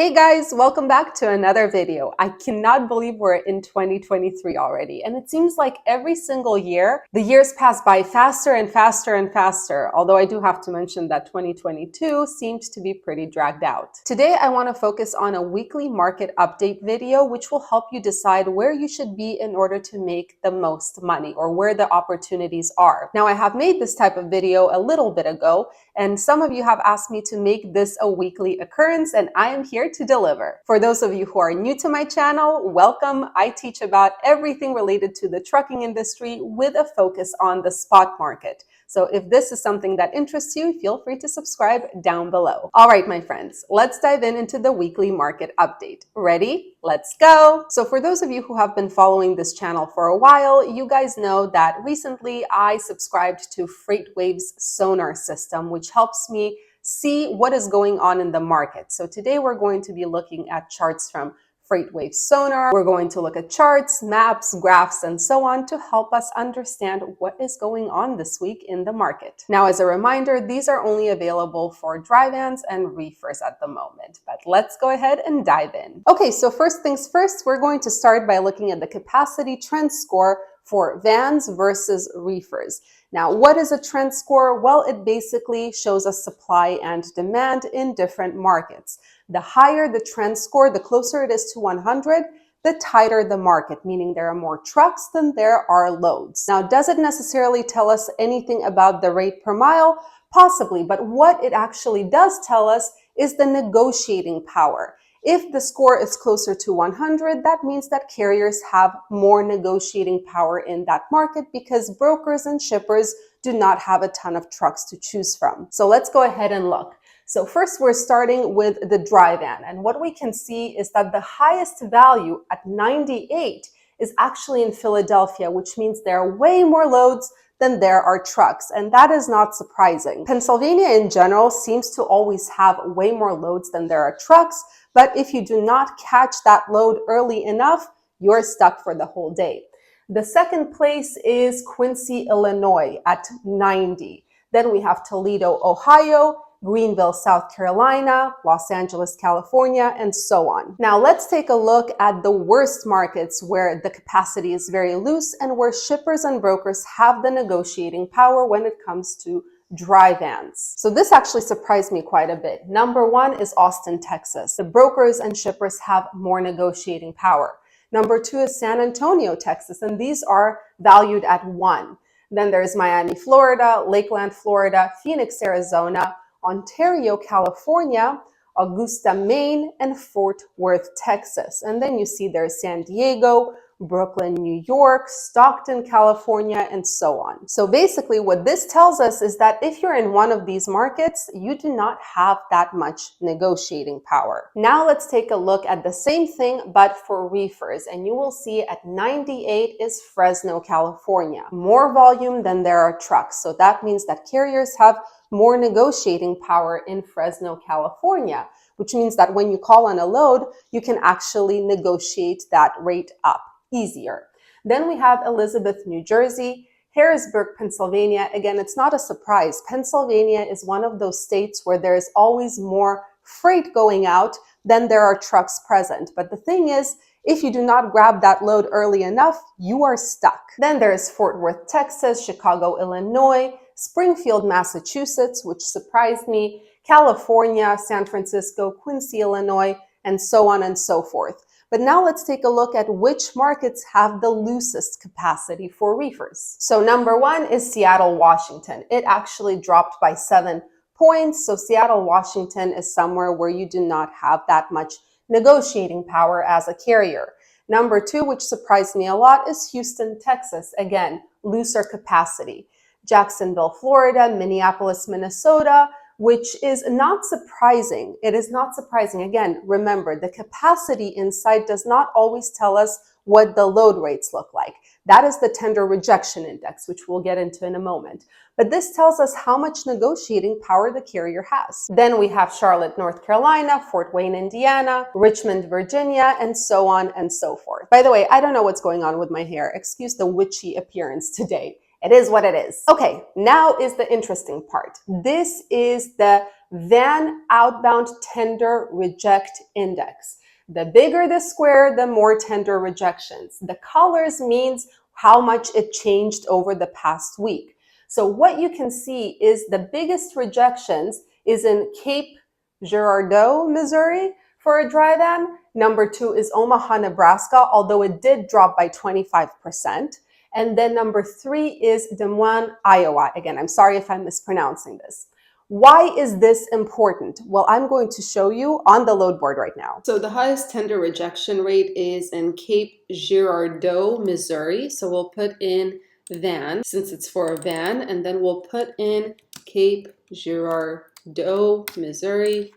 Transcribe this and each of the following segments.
Hey guys, welcome back to another video. I cannot believe we're in 2023 already, and it seems like every single year, the years pass by faster and faster and faster, although I do have to mention that 2022 seemed to be pretty dragged out. Today, I want to focus on a weekly market update video, which will help you decide where you should be in order to make the most money or where the opportunities are. Now, I have made this type of video a little bit ago, and some of you have asked me to make this a weekly occurrence, and I am here to deliver. For those of you who are new to my channel, welcome. I teach about everything related to the trucking industry with a focus on the spot market. So if this is something that interests you, feel free to subscribe down below. All right, my friends, let's dive into the weekly market update. Ready? Let's go. So for those of you who have been following this channel for a while, you guys know that recently I subscribed to FreightWave's SONAR system, which helps me see what is going on in the market. So today we're going to be looking at charts from FreightWave SONAR. We're going to look at charts, maps, graphs, and so on to help us understand what is going on this week in the market. Now, as a reminder, these are only available for dry vans and reefers at the moment, but let's go ahead and dive in. Okay, so first things first, we're going to start by looking at the capacity trend score for vans versus reefers. Now, what is a trend score? Well, it basically shows us supply and demand in different markets. The higher the trend score, the closer it is to 100, the tighter the market, meaning there are more trucks than there are loads. Now, does it necessarily tell us anything about the rate per mile? Possibly, but what it actually does tell us is the negotiating power. If the score is closer to 100, that means that carriers have more negotiating power in that market because brokers and shippers do not have a ton of trucks to choose from. So let's go ahead and look. So first we're starting with the dry van, and what we can see is that the highest value at 98 is actually in Philadelphia, which means there are way more loads than there are trucks, and that is not surprising. Pennsylvania in general seems to always have way more loads than there are trucks, but if you do not catch that load early enough, you're stuck for the whole day. The second place is Quincy, Illinois at 90. Then we have Toledo, Ohio, Greenville, South Carolina, Los Angeles, California, and so on. Now let's take a look at the worst markets where the capacity is very loose and where shippers and brokers have the negotiating power when it comes to dry vans. So this actually surprised me quite a bit. Number one is Austin, Texas. The brokers and shippers have more negotiating power. Number two is San Antonio, Texas, and these are valued at 1. Then there's Miami, Florida, Lakeland, Florida, Phoenix, Arizona, Ontario, California, Augusta, Maine, and Fort Worth, Texas. And then you see there's San Diego, Brooklyn, New York, Stockton, California, and so on. So basically what this tells us is that if you're in one of these markets, you do not have that much negotiating power. Now let's take a look at the same thing, but for reefers. And you will see at 98 is Fresno, California. More volume than there are trucks. So that means that carriers have more negotiating power in Fresno, California, which means that when you call on a load, you can actually negotiate that rate up easier. Then we have Elizabeth, New Jersey, Harrisburg, Pennsylvania. Again, it's not a surprise. Pennsylvania is one of those states where there's always more freight going out than there are trucks present. But the thing is, if you do not grab that load early enough, you are stuck. Then there's Fort Worth, Texas, Chicago, Illinois, Springfield, Massachusetts, which surprised me, California, San Francisco, Quincy, Illinois, and so on and so forth. But now let's take a look at which markets have the loosest capacity for reefers. So number one is Seattle, Washington. It actually dropped by 7 points. So Seattle, Washington is somewhere where you do not have that much negotiating power as a carrier. Number two, which surprised me a lot, is Houston, Texas. Again, looser capacity. Jacksonville, Florida, Minneapolis, Minnesota, which is not surprising. It is not surprising. Again, remember, the capacity inside does not always tell us what the load rates look like. That is the tender rejection index, which we'll get into in a moment. But this tells us how much negotiating power the carrier has. Then we have Charlotte, North Carolina, Fort Wayne, Indiana, Richmond, Virginia, and so on and so forth. By the way, I don't know what's going on with my hair. Excuse the witchy appearance today. It is what it is. Okay, now is the interesting part. This is the van outbound tender reject index. The bigger the square, the more tender rejections. The colors means how much it changed over the past week. So what you can see is the biggest rejections is in Cape Girardeau, Missouri for a dry van. Number 2 is Omaha, Nebraska, although it did drop by 25%. And then number 3 is Des Moines, Iowa. Again, I'm sorry if I'm mispronouncing this. Why is this important? Well, I'm going to show you on the load board right now. So the highest tender rejection rate is in Cape Girardeau, Missouri. So we'll put in van, since it's for a van, and then we'll put in Cape Girardeau, Missouri.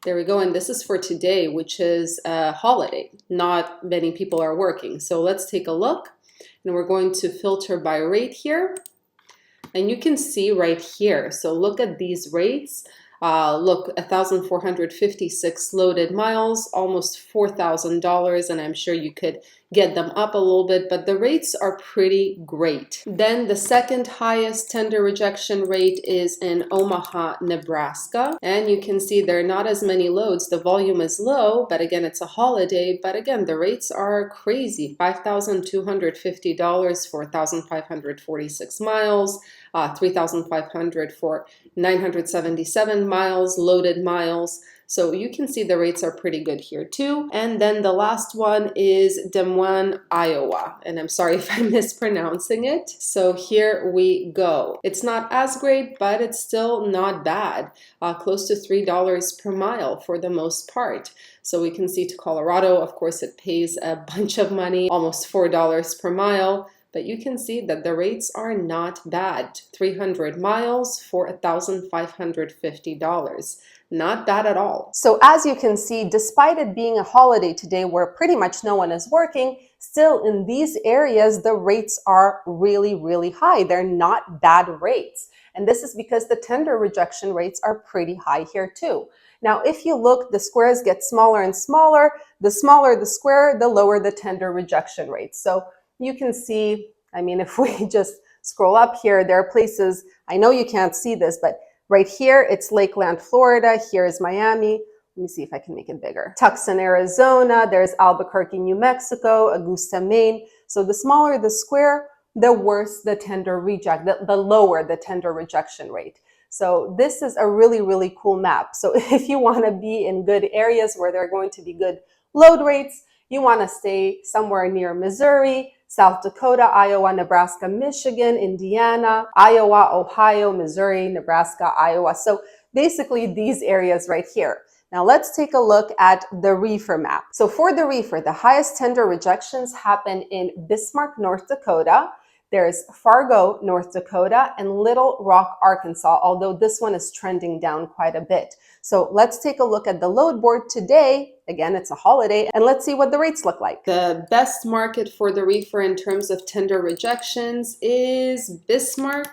There we go. And this is for today, which is a holiday. Not many people are working. So let's take a look. And we're going to filter by rate here. And you can see right here. So look at these rates. Look, 1,456 loaded miles, almost $4,000, and I'm sure you could get them up a little bit, but the rates are pretty great. Then the second highest tender rejection rate is in Omaha, Nebraska, and you can see there are not as many loads. The volume is low, but again, it's a holiday, but again, the rates are crazy. $5,250 for 1,546 miles, 3,500 for 977 miles, loaded miles. So you can see the rates are pretty good here too. And then the last one is Des Moines, Iowa. And I'm sorry if I'm mispronouncing it. So here we go. It's not as great, but it's still not bad. Close to $3 per mile for the most part. So we can see to Colorado, of course, it pays a bunch of money, almost $4 per mile. But you can see that the rates are not bad. 300 miles for $1,550. Not bad at all. So as you can see, despite it being a holiday today where pretty much no one is working, still in these areas, the rates are really, really high. They're not bad rates. And this is because the tender rejection rates are pretty high here too. Now, if you look, the squares get smaller and smaller. The smaller the square, the lower the tender rejection rate. So you can see, I mean, if we just scroll up here, there are places, I know you can't see this, but right here, it's Lakeland, Florida. Here is Miami. Let me see if I can make it bigger. Tucson, Arizona. There's Albuquerque, New Mexico, Augusta, Maine. So the smaller the square, the worse the tender reject, the lower the tender rejection rate. So this is a really, really cool map. So if you want to be in good areas where there are going to be good load rates, you want to stay somewhere near Missouri, South Dakota, Iowa, Nebraska, Michigan, Indiana, Iowa, Ohio, Missouri, Nebraska, Iowa. So basically these areas right here. Now let's take a look at the Reefer map. So for the Reefer, the highest tender rejections happen in Bismarck, North Dakota. There's Fargo, North Dakota, and Little Rock, Arkansas, although this one is trending down quite a bit. So let's take a look at the load board today. Again, it's a holiday, and let's see what the rates look like. The best market for the Reefer in terms of tender rejections is Bismarck,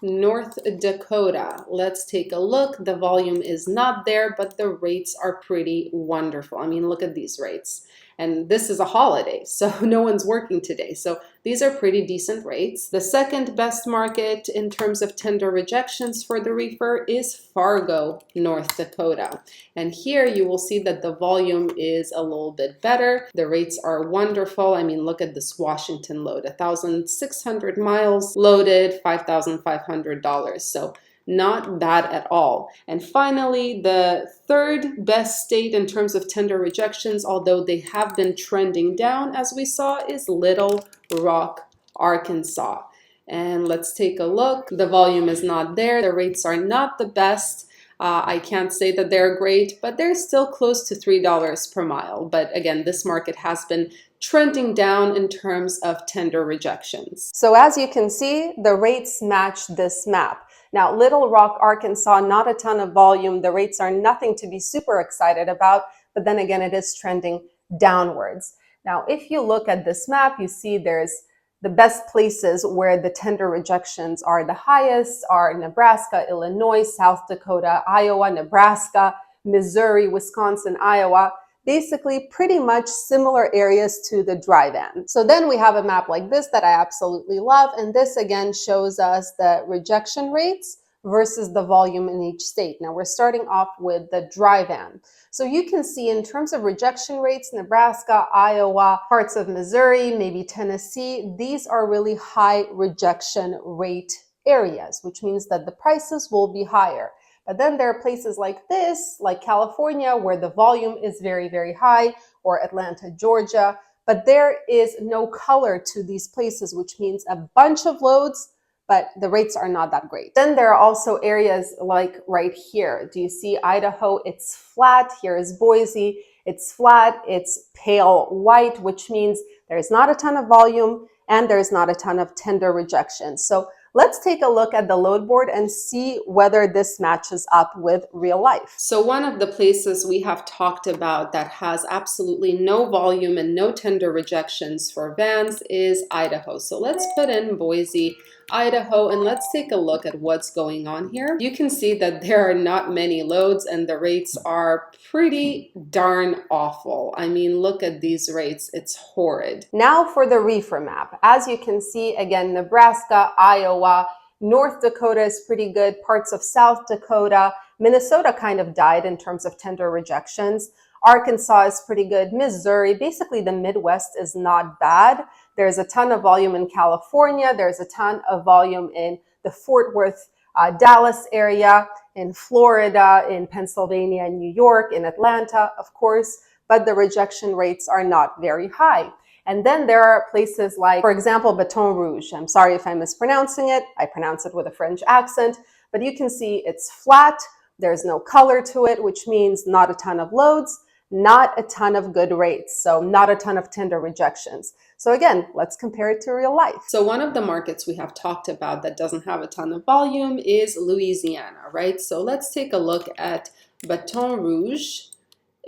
North Dakota. Let's take a look. The volume is not there, but the rates are pretty wonderful. I mean, look at these rates. And this is a holiday, so no one's working today. So these are pretty decent rates. The second best market in terms of tender rejections for the Reefer is Fargo, North Dakota. And here you will see that the volume is a little bit better. The rates are wonderful. I mean, look at this Washington load, 1,600 miles loaded, $5,500. So not bad at all. And finally, the third best state in terms of tender rejections, although they have been trending down as we saw, is Little Rock, Arkansas. And let's take a look. The volume is not there. The rates are not the best. I can't say that they're great, but they're still close to $3 per mile. But again, this market has been trending down in terms of tender rejections. So as you can see, the rates match this map. Now, Little Rock, Arkansas, not a ton of volume. The rates are nothing to be super excited about, but then again, it is trending downwards. Now, if you look at this map, you see there's the best places where the tender rejections are the highest are Nebraska, Illinois, South Dakota, Iowa, Nebraska, Missouri, Wisconsin, Iowa. Basically pretty much similar areas to the dry van. So then we have a map like this that I absolutely love. And this again shows us the rejection rates versus the volume in each state. Now we're starting off with the dry van. So you can see in terms of rejection rates, Nebraska, Iowa, parts of Missouri, maybe Tennessee, these are really high rejection rate areas, which means that the prices will be higher. But then there are places like this, like California, where the volume is very, very high, or Atlanta, Georgia, but there is no color to these places, which means a bunch of loads, but the rates are not that great. Then there are also areas like right here. Do you see Idaho? It's flat. Here is Boise. It's flat. It's pale white, which means there's not a ton of volume and there's not a ton of tender rejections. So let's take a look at the load board and see whether this matches up with real life. So one of the places we have talked about that has absolutely no volume and no tender rejections for vans is Idaho. So let's put in Boise, Idaho, and let's take a look at what's going on here. You can see that there are not many loads and the rates are pretty darn awful. I mean, look at these rates. It's horrid. Now for the reefer map. As you can see, again, Nebraska, Iowa, North Dakota is pretty good, parts of South Dakota. Minnesota kind of died in terms of tender rejections. Arkansas is pretty good. Missouri, basically the Midwest is not bad. There's a ton of volume in California. There's a ton of volume in the Fort Worth, Dallas area, in Florida, in Pennsylvania, in New York, in Atlanta, of course, but the rejection rates are not very high. And then there are places like, for example, Baton Rouge. I'm sorry if I'm mispronouncing it. I pronounce it with a French accent, but you can see it's flat. There's no color to it, which means not a ton of loads, not a ton of good rates. So not a ton of tender rejections. So again, let's compare it to real life. So one of the markets we have talked about that doesn't have a ton of volume is Louisiana, right? So let's take a look at Baton Rouge.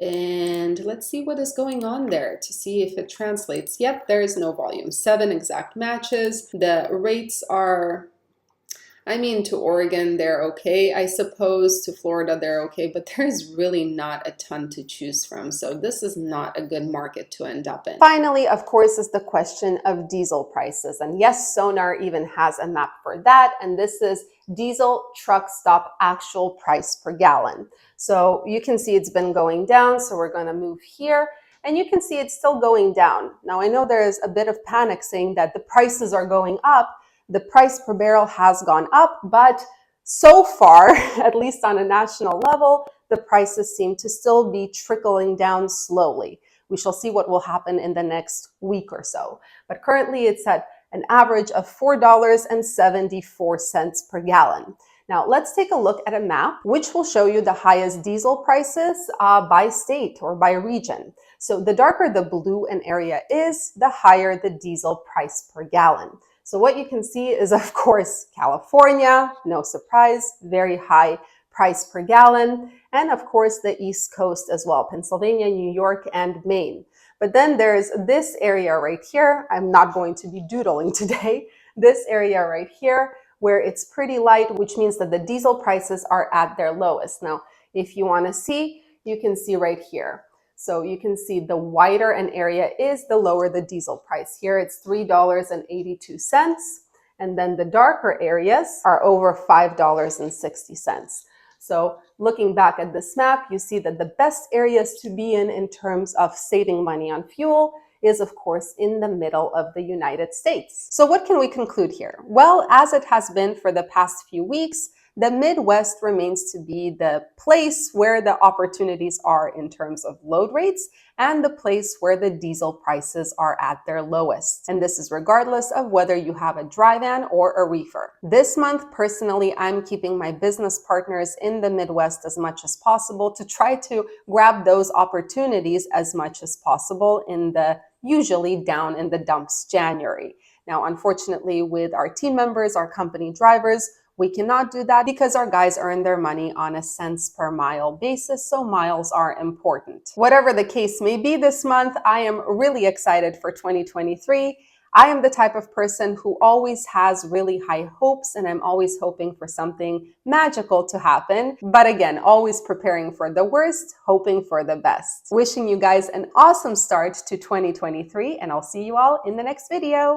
And let's see what is going on there to see if it translates. Yep, there is no volume. 7 exact matches. The rates are, I mean, to Oregon, they're okay. I suppose to Florida, they're okay, but there's really not a ton to choose from. So this is not a good market to end up in. Finally, of course, is the question of diesel prices. And yes, SONAR even has a map for that. And this is diesel truck stop actual price per gallon. So you can see it's been going down. So we're going to move here. And you can see it's still going down. Now, I know there's a bit of panic saying that the prices are going up. The price per barrel has gone up, but so far, at least on a national level, the prices seem to still be trickling down slowly. We shall see what will happen in the next week or so. But currently it's at an average of $4.74 per gallon. Now let's take a look at a map, which will show you the highest diesel prices by state or by region. So the darker the blue an area is, the higher the diesel price per gallon. So what you can see is, of course, California, no surprise, very high price per gallon. And of course, the East Coast as well, Pennsylvania, New York, and Maine. But then there's this area right here. I'm not going to be doodling today. This area right here, where it's pretty light, which means that the diesel prices are at their lowest. Now, if you want to see, you can see right here. So you can see the wider an area is, the lower the diesel price. Here it's $3.82. And then the darker areas are over $5.60. So looking back at this map, you see that the best areas to be in terms of saving money on fuel is, of course, in the middle of the United States. So what can we conclude here? Well, as it has been for the past few weeks, the Midwest remains to be the place where the opportunities are in terms of load rates and the place where the diesel prices are at their lowest. And this is regardless of whether you have a dry van or a reefer. This month, personally, I'm keeping my business partners in the Midwest as much as possible to try to grab those opportunities as much as possible in the usually down in the dumps January. Now, unfortunately, with our team members, our company drivers, we cannot do that because our guys earn their money on a cents per mile basis, so miles are important. Whatever the case may be this month, I am really excited for 2023. I am the type of person who always has really high hopes, and I'm always hoping for something magical to happen. But again, always preparing for the worst, hoping for the best. Wishing you guys an awesome start to 2023, and I'll see you all in the next video.